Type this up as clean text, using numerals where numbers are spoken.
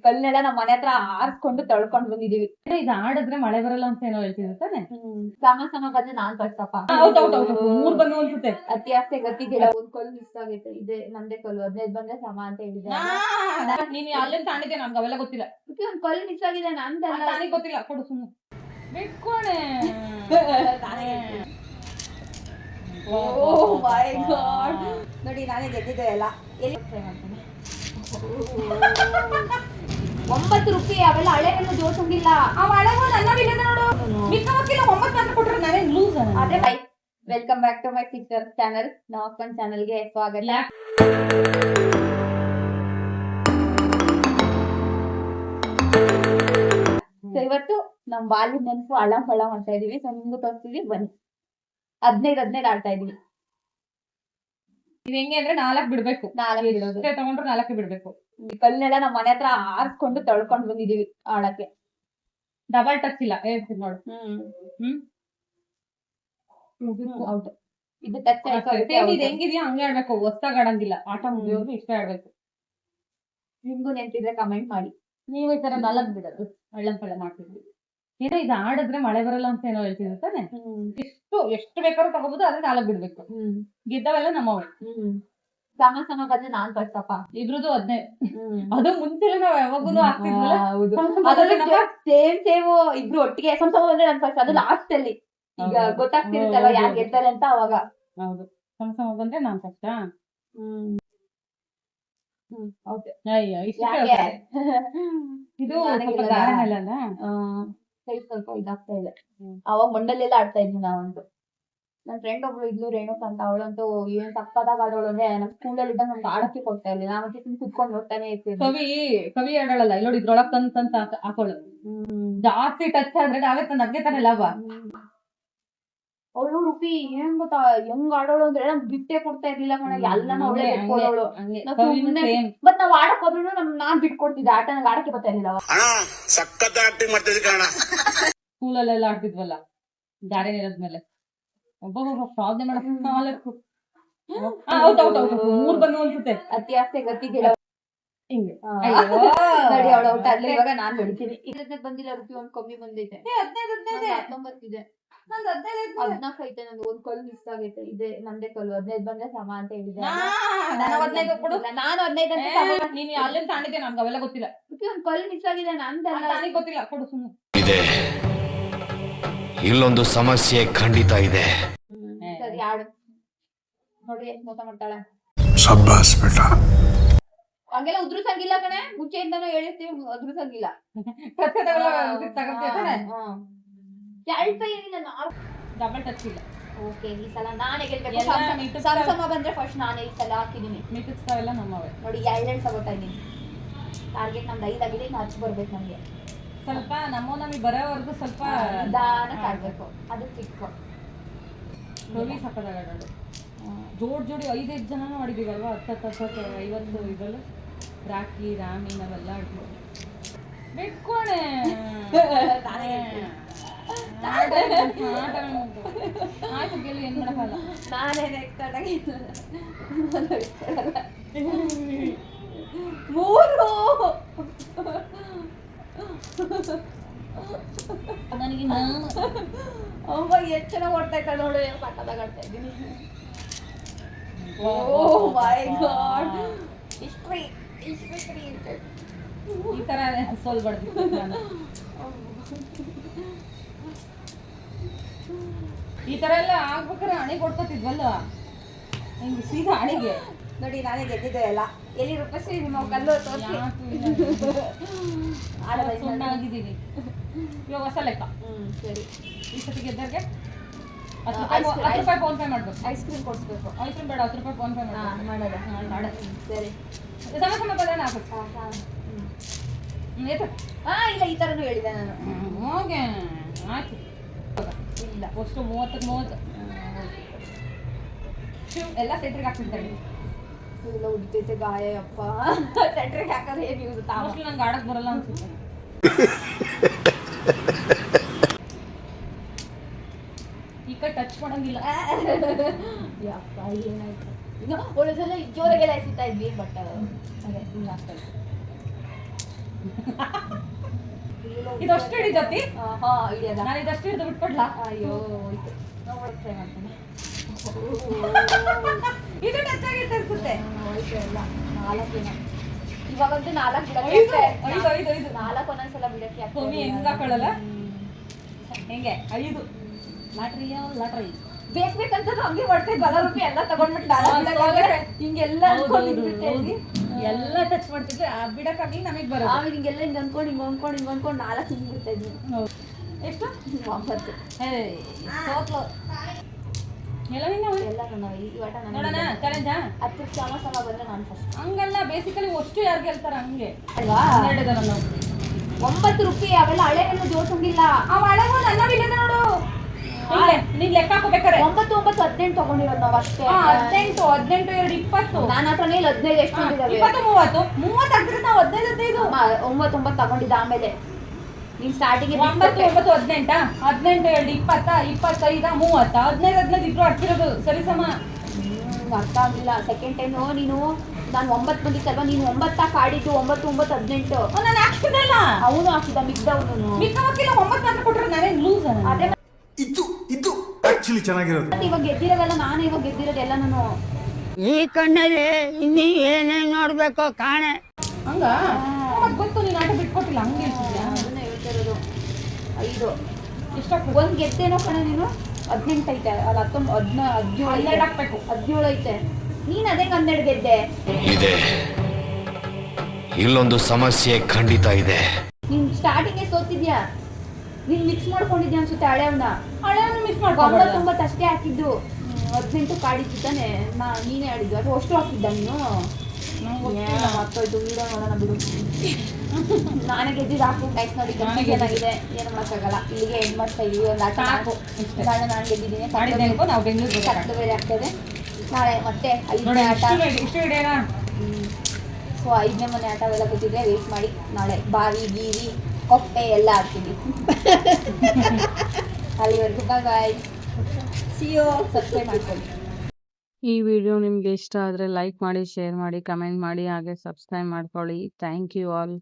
ಕಲ್ನೆಲ್ಲ ನಮ್ಮ ಮನೆ ಹತ್ರ ಆರ್ಸ್ಕೊಂಡು ತೊಳ್ಕೊಂಡ್ ಬಂದಿದೀವಿ. ಇದು ಆಡಿದ್ರೆ ಮಳೆ ಬರಲ್ಲ ಅಂತ ಏನೋ ಹೇಳ್ತಿದ್ರು ತಾನೆ. ಸಮ ಬಂದ್ರೆ ನಾನ್ ಕಳ್ಸಪ್ಪ. ಮೂರ್ ಬಂದು ಅನ್ಸುತ್ತೆ. ಅತಿ ಆಸೆ ಗತಿಗೆಲ್ಲ ಒಂದ್ ಕಲ್ಲು ಮಿಸ್ ಆಗೈತೆ. ಇದೆ ನಂದೇ ಕಲ್ಲು 15 ಬಂದ್ರೆ ಸಮ ಅಂತ ಹೇಳಿದೆ. ನೀನ್ ಅಲ್ಲಿಂದ ತಾಂಡಿದ್ದೆ ನನ್ಗೆ ಅವೆಲ್ಲ ಗೊತ್ತಿಲ್ಲ. ಒಂದ್ ಕಲ್ಲು ಮಿಸ್ ಆಗಿದೆ ನಂದಲ್ಲ. ನನಗೆ ಗೊತ್ತಿಲ್ಲ ಕೊಡು ಸುಮ್ಮನೆ ಬಿಟ್ಕೊಣೆ. ಓ ಮೈ ಗಾಡ್ ನೋಡಿ ನಾನೇ ಗೆದ್ದಿದ್ದೆ ಎಲ್ಲ. ಎಲ್ಲಿ 9 ರೂಪಾಯಿ ಅವೆಲ್ಲ ಹಳೆವೆಲ್ಲ ಜೋಡ್ಸಂಗಿಲ್ಲ. Welcome back to my sister channel. ನಮ್ಮ ಅಪ್ಪನ ಚಾನಲ್ಗೆ ಸ್ವಾಗತ. ಇವತ್ತು ನಮ್ ಬಾಲ್ಯದ ನೆನಪು ಹಳ ಮಾಡ್ತಾ ಇದೀವಿ. ಸೊ ನಿಮ್ಗೂ ತೋರಿಸ್ತೀವಿ ಬನ್ನಿ. 15 ಆಡ್ತಾ ಇದೀವಿ. ಇದು ಹೆಂಗೆ ಅಂದ್ರೆ 4 ಬಿಡ್ಬೇಕು. 4 ಬಿಡೋದು. ತಗೊಂಡ್ರೆ 4 ಬಿಡ್ಬೇಕು. ಕಲ್ನೆಲ್ಲ ನಮ್ಮ ಮನೆ ಹತ್ರ ಆರ್ಸ್ಕೊಂಡು ತೊಳ್ಕೊಂಡ್ ಬಂದಿದೀವಿ ಆಡಕ್ಕೆ. ಡಬಲ್ ಟಚ್ ಇಲ್ಲ ಹೇಳ್ತೀನಿ ನೋಡು. ಔಟ್. ಇದು ಟಚ್ ಇದು ಹೆಂಗಿದ್ಯಾ ಹಂಗೆ ಆಡ್ಬೇಕು. ಹೊಸ್ತಾಗ ಆಡಂಗಿಲ್ಲ. ಆಟ ಮುಗಿಯೋದು ಇಷ್ಟ ಆಡ್ಬೇಕು. ನಿಮ್ಗೂ ನೆನ್ಪಿದ್ರೆ ಕಮೆಂಟ್ ಮಾಡಿ. ನೀವು ಈ ತರ 4 ಬಿಡೋದು ಹಳ್ಳಂಪಳ್ಳ ಮಾಡ್ತಿದ್ವಿ. ಏನೋ ಇದು ಆಡಿದ್ರೆ ಮಳೆ ಬರಲ್ಲ ಅಂತ ಏನೋ ಹೇಳ್ತಿದ್ರು ತಾನೆ. ಎಷ್ಟು ಬೇಕಾದ್ರೂ ತಗೋಬಹುದು. ಆದ್ರೆ 4 ಬಿಡ್ಬೇಕು. ಗೆದ್ದವೆಲ್ಲ ನಮ್ಮವೇ. ಸಮ ಬಂದ್ರೆ ನಾನ್ ಕಳ್ಸಪ್ಪ. ಇಬ್ರದು 15. ಅದು ಮುಂಚೆ ನಾವ್ ಯಾವಾಗಲೂ ಆಗ್ತಿದ್ವಲ್ಲ. ಸೇಮ್ ಇಬ್ರು ಒಟ್ಟಿಗೆ ಸಮ ಬಂದ್ರೆ ನಾನ್ ಫಸ್ಟ್. ಅದು ಲಾಸ್ಟ್ ಅಲ್ಲಿ ಈಗ ಗೊತ್ತಾಗ್ತಿರುತ್ತಲ್ವ ಯಾರು ಗೆದ್ದರೆ ಅಂತ ಅವಾಗ. ಹೌದು ಸಮ ಬಂದ್ರೆ ನಾನ್ ಫಸ್ಟ್. ಇದು ಸ್ವಲ್ಪ ಇದಾಗ್ತಾ ಇದೆ. ಅವಾಗ ಮಂಡಲೆಲ್ಲ ಆಡ್ತಾ ಇದ್ವಿ ನಾವಂತೂ. ನನ್ ಫ್ರೆಂಡ್ ಒಬ್ಳು ಇದ್ಲು ರೇಣುಕ್ ಅಂತ. ಅವಳಂತೂ ಏನ್ ಸಕ್ಕದಾಗ ಆಡೋಳು ಅಂದ್ರೆ ನಮ್ ಸ್ಕೂಲಲ್ಲಿ ಇದ್ದಾಗ ನಮ್ಗೆ ಆಡಕ್ಕೆ ಕೊಡ್ತಾ ಇರ್ಲಿಲ್ಲ. ನಾವಂತೂ ಕುತ್ಕೊಂಡು ನೋಡ್ತಾನೆ ಇರ್ತೀವಿ. ಕವಿ ಆಡಲ್ಲ ಇಲ್ಲೋಡಿ ಇದ್ರೊಳಗ್ ತಂತ ಹಾಕೊಳ್ಳು. ಜಾಸ್ತಿ ಟಚ್ ಆದ್ರೆ ನಾವೇ ತಂದ್ ಅದ್ಗೆ ತಾನೆ ಲಾಭ. ಅವಳು ರೂಪಿ ಏನ್ ಗೊತ್ತಾ ಹೆಂಗ್ ಆಡೋಳು ಅಂದ್ರೆ ನಮ್ಗೆ ಬಿಟ್ಟೆ ಕೊಡ್ತಾ ಇರ್ಲಿಲ್ಲ ಕಣ. ಎಲ್ಲಾನು ಅವಳೇ ಬಿಟ್ಕೊಳ್ಳೋಳು. ಮತ್ ನಾವ್ ಆಡಕ್ ಹೋದ್ರು ನಾನ್ ಬಿಟ್ಕೊಡ್ತಿದ್ದೆ. ಆಟ ನಂಗೆ ಆಡಕ್ಕೆ ಬರ್ತಾ ಇರ್ಲಿಲ್ಲ. ಸ್ಕೂಲಲ್ಲೆಲ್ಲ ಆಡ್ತಿದ್ವಲ್ಲ ಗಾಡಿ ಇರೋದ್ಮೇಲೆ ಒಬ್ಬೊಬ್ಬ ಪ್ರಾಬ್ಲಮ್ ಮಾಡಕ್ 3 ಬಂದು ಅನ್ಸುತ್ತೆ. ಅತಿ ಆಸೆ ಗತಿಗೆಲ್ಲ ಹಿಂಗೆ ನೋಡಿ ಅವಳು ಔಟ್ ಆದ್ಲು. ಇವಾಗ ನಾನ್ ಬೆಳಿತೀನಿ. 15 ಬಂದಿಲ್ಲ ರೂಪಿ. ಒಂದ್ ಕಮ್ಮಿ ಬಂದೈತೆ. 19 ಇದೆ. 14 ಐತೆ. ನಂದು ಒಂದ್ ಕಲ್ಲು ಮಿಸ್ ಆಗೈತೆ. ಇದೆ ನಂದೇ ಕಲ್ಲು 15 ಬಂದ್ರೆ ಸಮ ಅಂತ ಹೇಳಿದೆ. ನಾನು 15 ಅಂತ. ನೀನ್ ಅಲ್ಲಿಂದ ತಾಂಡಿದ್ದೆ ನನ್ಗೆ ಅವೆಲ್ಲ ಗೊತ್ತಿಲ್ಲ. ಒಂದ್ ಕಲ್ಲು ಮಿಸ್ ಆಗಿದೆ ನಂದಲ್ಲ. ನನಗೆ ಗೊತ್ತಿಲ್ಲ ಕೊಡು ಸುಮ್ಮನೆ. ಇದೆ ಇಲ್ಲೊಂದು ಸಮಸ್ಯೆ ಖಂಡಿತ ಇದೆ. ಸರಿ ಆಡು. ನೋಡಿ ಎಷ್ಟು ಮೋಸ ಮಾಡ್ತಾಳೆ. ಹಂಗೆಲ್ಲ ಉದ್ರಸಂಗಿಲ್ಲ ಕಣೆ. ಮುಂಚೆಯಿಂದಾನು ಹೇಳಿರ್ತೀವಿ ಉದ್ರಸಂಗಿಲ್ಲ. ಡಬಲ್ ಟಚ್ ಇಲ್ಲ. ಓಕೆ ಈ ಸಲ ನಾನೇ ಗೆಲ್ಬೇಕು. ಸಮ ಬಂದ್ರೆ ಫಸ್ಟ್ ನಾನೇ ಈ ಸಲ ಹಾಕಿದೀನಿ. ಮಿಕ್ಕಿಸ್ತಾವೆಲ್ಲ ನಮ್ಮವೇ. ನೋಡಿ 2 ತಗೋತಾ ಇದೀನಿ. ಟಾರ್ಗೆಟ್ ನಮ್ದು 5 ಆಗಿದೆ. ಇನ್ನು 10 ಬರ್ಬೇಕು ನಮ್ಗೆ. ಸ್ವಲ್ಪ ನಮಗೆ ಬರೋವರೆಗೂ ಸ್ವಲ್ಪ ನಿಧಾನಕ್ಕೆ ಆಡ್ಬೇಕು. ಅದು ಚಿಕ್ಕ ಕವಿ ಸಕ್ಕದಾಗ ಆಡೋದು. ಜೋಡಿ 5 ಜನನೂ ಆಡಿದೀವಲ್ವಾ. 10 50 ಇದ್ರಲ್ಲೂ ರಾಕಿ ರಾಮಿ ನಾವೆಲ್ಲ ಆಡ್ತೀವಿ. ಬಿಟ್ಕೊಣೆ ಆಯ್ತು ಗೆಲ್ಲು. ಏನ್ ಮಾಡಕ್ಕಲ್ಲ. ನಾನೇ ನೆಕ್ಸ್ಟ್ ಆಟಾಗಿ 3 ನನಗೆ ಅಮ್ಮ ಎಷ್ಟು ಚೆನ್ನಾಗಿ ಓಡ್ತಾ ಇದ್ದ ನೋಡು. ಪಕ್ಕದಾಗ ಆಡ್ತಾ ಇದ್ದೀನಿ. ಓ ಮೈ ಗಾಡ್ ಹಿಸ್ಟ್ರಿ ಕ್ರಿಯೇಟೆಡ್. ಈ ತರ ಸೋಲ್ಬಾರ್ದು ನಾನು. ಈ ತರ ಎಲ್ಲ ಆಗ್ಬೇಕಾದ್ರೆ ಹಣೆ ಕೊಡ್ಕೊತಿದ್ವಲ್ಲ ಹಿಂಗೆ ಸೀದಾ ಹಣೆಗೆ. ನೋಡಿ ನಾನೇ ಗೆದ್ದಿದ್ದೆ ಎಲ್ಲ. ಎಲ್ಲಿ ರೂಪಶ್ರೀ ನಿಮ್ಮ ಕಲ್ಲು ತೋರಿಸಿ. ಆಗಿದ್ದೀನಿ ಇವಾಗ ಹೊಸ ಲೆಕ್ಕ. ಸರಿ ಈ ಸತಿ ಗೆದ್ದವ್ರಿಗೆ 10 ರೂಪಾಯಿ ಫೋನ್ ಪೇ ಮಾಡ್ಬೇಕು. ಐಸ್ ಕ್ರೀಮ್ ಕೊಡಿಸ್ಬೇಕು. ಐಸ್ ಕ್ರೀಮ್ ಬೇಡ 10 ರೂಪಾಯಿ ಫೋನ್ ಪೇ ಮಾಡೋದ. ಸರಿ ಸಮ ಬಂದ್ರೆ ನಾಲ್ಕು. ಇಲ್ಲ ಈ ತರನು ಹೇಳಿದೆ ನಾನು. ಹೋಗೆ ಆಯ್ತು. ಇಲ್ಲ ಅಷ್ಟು 30 ಎಲ್ಲ ಸೆಂಟ್ರಿಗೆ ಹಾಕ್ತಿರ್ತಾರೆ. ಎಲ್ಲ ಉಡ್ತೈತೆ ಗಾಯ ಅಪ್ಪ. ಸೆಂಟ್ರಿಗೆ ಹಾಕೋದು ಹೇಗೆ ಯೂಸ್ ಮೋಸ್ಟ್ಲಿ ನಂಗೆ ಆಡಕ್ ಬರಲ್ಲ ಅನ್ಸುತ್ತೆ. ಈ ಕಡೆ ಟಚ್ ಮಾಡಂಗಿಲ್ಲ. ಯಪ್ಪ ಏನಾಯ್ತು. ಈಗ ಒಳಗೆಲ್ಲ ಜೋರಾಗೆಲ್ಲ ಎಸಿತಾ ಇದ್ವಿ. ಬಟ್ ಅದೇ ಹಿಂಗೆ ಆಗ್ತಾ ಇತ್ತು. ಇದಷ್ಟು ಹಿಡಿ ಜೊತೆ ಹಾ ಹಿಡಿಯಲ್ಲ. ನಾನು ಇದಷ್ಟು ಹಿಡಿದು ಬಿಟ್ಕೊಡ್ಲಾ? ಅಯ್ಯೋ ಹೋಯ್ತು. ನೋಡೋಕೆ ಟ್ರೈ ಮಾಡ್ತೀನಿ. ಇದು ಟಚ್ ಆಗಿತ್ತು ಅನ್ಸುತ್ತೆ. ಹೋಯ್ತು ಎಲ್ಲ 4 ಇವಾಗಂತೂ 4 ಐದು ಬಿಡಕ್ಕೆ 5 4 ಒಂದೊಂದ್ಸಲ ಬಿಡಕ್ಕೆ ಭೂಮಿ ಹೆಂಗ್ ಹಾಕೊಳ್ಳಲ್ಲ ಹೆಂಗೆ 5 ಲಾಟ್ರಿ ಬೇಕಂತ ಹಂಗೆ ಮಾಡ್ತೇವೆ. ಬಲರೂಪಿ ಎಲ್ಲ ತಗೊಂಡ್ಬಿಟ್ಟು 4 ಹಿಂಗೆಲ್ಲ ಅನ್ಕೊಂಡಿದ್ಬಿಟ್ಟೆ. ಎಲ್ಲ ಟಚ್ ಮಾಡ್ತಿದ್ರೆ ಬಿಡಕ್ಕಾಗ್ಲಿ ನಮಗ್ ಬರೋದು. ಆಮೇಲೆ ಹಿಂಗೆಲ್ಲ ಹಿಂಗೆ ಅನ್ಕೊಂಡು 4 ಹಿಂಗ್ ಬಿಡ್ತಾ ಇದ್ವಿ. ಎಷ್ಟು 9. ಸೋತ್ಲು ಎಲ್ಲ ನೀನು ಎಲ್ಲ ನಾನು ಇವಾಟ ನೋಡೋಣ ಚಾಲೆಂಜ್ 10 ಸಮ ಬಂದ್ರೆ ನಾನು ಫಸ್ಟ್ ಹಂಗಲ್ಲ ಬೇಸಿಕಲಿ ಅಷ್ಟು ಯಾರು ಗೆಲ್ತಾರ ಹಂಗೆ ಅಲ್ವಾ? 12 ಜನ ನಾವು 9 ರೂಪಾಯಿ ಅವೆಲ್ಲ ಹಳೆಯನ್ನು ಜೋಡಿಸಂಗಿಲ್ಲ. ಆ ಹಳೆವು ನನ್ನ ಇಲ್ಲದೆ ನೋಡು ನೀನ್ ಲೆಕ್ಕ ಹಾಕೋಬೇಕಾರೆ 9 9 18 ತಗೊಂಡಿರೋದು ನಾವು ಅಷ್ಟೇ. 18 18 2 20 ನನ್ನ ಹತ್ರನೇ 15 ಎಷ್ಟು ಇದಾವೆ. 20 30 30 ಆಗ್ತದೆ ನಾವು 15 9 9 ತಗೊಂಡಿದ್ದ. ಆಮೇಲೆ ನೀನ್ ಸ್ಟಾರ್ಟಿಂಗ್ 9 9 18 18 2 20 25 30 15 15 ಇಬ್ರು ಆಡ್ತಿರೋದು ಸರಿ ಸಮ. ಅರ್ಥ ಆಗಿಲ್ಲ. ಸೆಕೆಂಡ್ ಟೈಮ್ ನೀನು ನಾನು 9 ಬಂದಿತ್ತಲ್ವಾ, ನೀನು 9 ಆಡಿದ್ದು 9 9 18 ನಾನು ಹಾಕಿದ್ದಲ್ಲ ಅವನು ಹಾಕಿದ ಮಿಕ್ದವನು. ಮಿಕ್ಕವಕ್ಕಿಲ್ಲ 9 ಮಾತ್ರ ಕೊಟ್ಟರೆ ನಾನೇನು ಲೂಸ್ ಅದೇ ಇದು ಆಕ್ಚುಲಿ ಚೆನ್ನಾಗಿರೋದು. ಮತ್ತೆ ಇವಾಗ ಗೆದ್ದಿರೋವೆಲ್ಲ ನಾನು ಇವಾಗ ಗೆದ್ದಿರೋದೆಲ್ಲ ನಾನು ಈ ಕಣ್ಣಲ್ಲಿ ಇನ್ನೀ ಏನೇನ್ ನೋಡ್ಬೇಕೋ ಕಾಣೆ. ಹಂಗ ಮತ್ತೆ ಗೊತ್ತು ನೀನು ಆಟ ಬಿಟ್ಕೊಟ್ಟಿಲ್ಲ ಹಂಗೆ ಹೇಳ್ತಿದ್ಯಾ? ಅದನ್ನ ಹೇಳ್ತಾ ಇರೋದು. 5 ಎಷ್ಟಾಗ್ತದೆ? ಒಂದ್ ಗೆದ್ದೇನೋ ಕಣ ನೀನು. 18 ಐತೆ ಅಲ್ಲ 19 17 ಹಾಕ್ಬೇಕು 17 ಐತೆ. ನೀನ್ ಅದೇ 12 ಗೆದ್ದೆ. ಇದೆ ಇಲ್ಲೊಂದು ಸಮಸ್ಯೆ ಖಂಡಿತ ಇದೆ. ನೀನ್ ಸ್ಟಾರ್ಟಿಂಗ್ ಸೋತಿದ್ಯಾ. ನೀನ್ ಮಿಕ್ಸ್ ಮಾಡ್ಕೊಂಡಿದ್ಯಾ ಅನ್ಸುತ್ತೆ ಹಳೆಯವನ್ನ. ಹಳೆಯನ್ನು ಮಿಸ್ ಮಾಡ್ಕೊಂಡು 9 ಅಷ್ಟೇ ಹಾಕಿದ್ದು. 18 ಕಾಡಿದ್ದು ತಾನೆ. ನೀನೇ ಆಡಿದ್ದು ಅಥವಾ ಅಷ್ಟು ಹಾಕಿದ್ದ ನೀನು. ಮತ್ತೋಯ್ತು ವೀಡಿಯೋ ನೋಡೋಣ ಬಿಡು. ನಾನೇ ಗೆದ್ದಿದ್ದು ಹಾಕು. ಟೈಸ್ ನೋಡಿ ಕನ್ಫ್ಯೂಷನ್ ಆಗಿದೆ. ಏನು ಮಾಡೋಕ್ಕಾಗಲ್ಲ. ಇಲ್ಲಿಗೆ ಎಂಡ್ ಮಾಡ್ತಾ ಇದೀವಿ. ಒಂದು ಆಟ ಸಾಕು. ನಾಳೆ ನಾನು ಗೆದ್ದಿದ್ದೀನಿ. ಮಾಡಿದ್ದೇನೆ ನಾವು ಬೆಂಗಳೂರು ಕಟ್ಟು ಬೇರೆ ಆಗ್ತದೆ. ನಾಳೆ ಮತ್ತೆ 5ನೇ ಆಟ. ಇಷ್ಟು ಹಿಡಿಯೋಣ. ಸೊ 5ನೇ ಮನೆ ಆಟವೆಲ್ಲ ಕೂತಿದ್ರೆ ವೇಟ್ ಮಾಡಿ. ನಾಳೆ ಬಾವಿ ಗೀರಿ ಕೊಟ್ಟೆ ಎಲ್ಲ ಆಡ್ತೀವಿ. ಅಲ್ಲಿವರೆಗೂ ಬಾಯ್. C you. ಸಬ್ಸ್ಕ್ರೈಬ್ ಮಾಡ್ಕೊಳ್ಳಿ. ಈ ವಿಡಿಯೋ ನಿಮಗೆ ಇಷ್ಟ ಆದರೆ ಲೈಕ್ ಮಾಡಿ, ಶೇರ್ ಮಾಡಿ, ಕಮೆಂಟ್ ಮಾಡಿ, ಹಾಗೆ ಸಬ್ಸ್ಕ್ರೈಬ್ ಮಾಡ್ಕೊಳ್ಳಿ. Thank you all.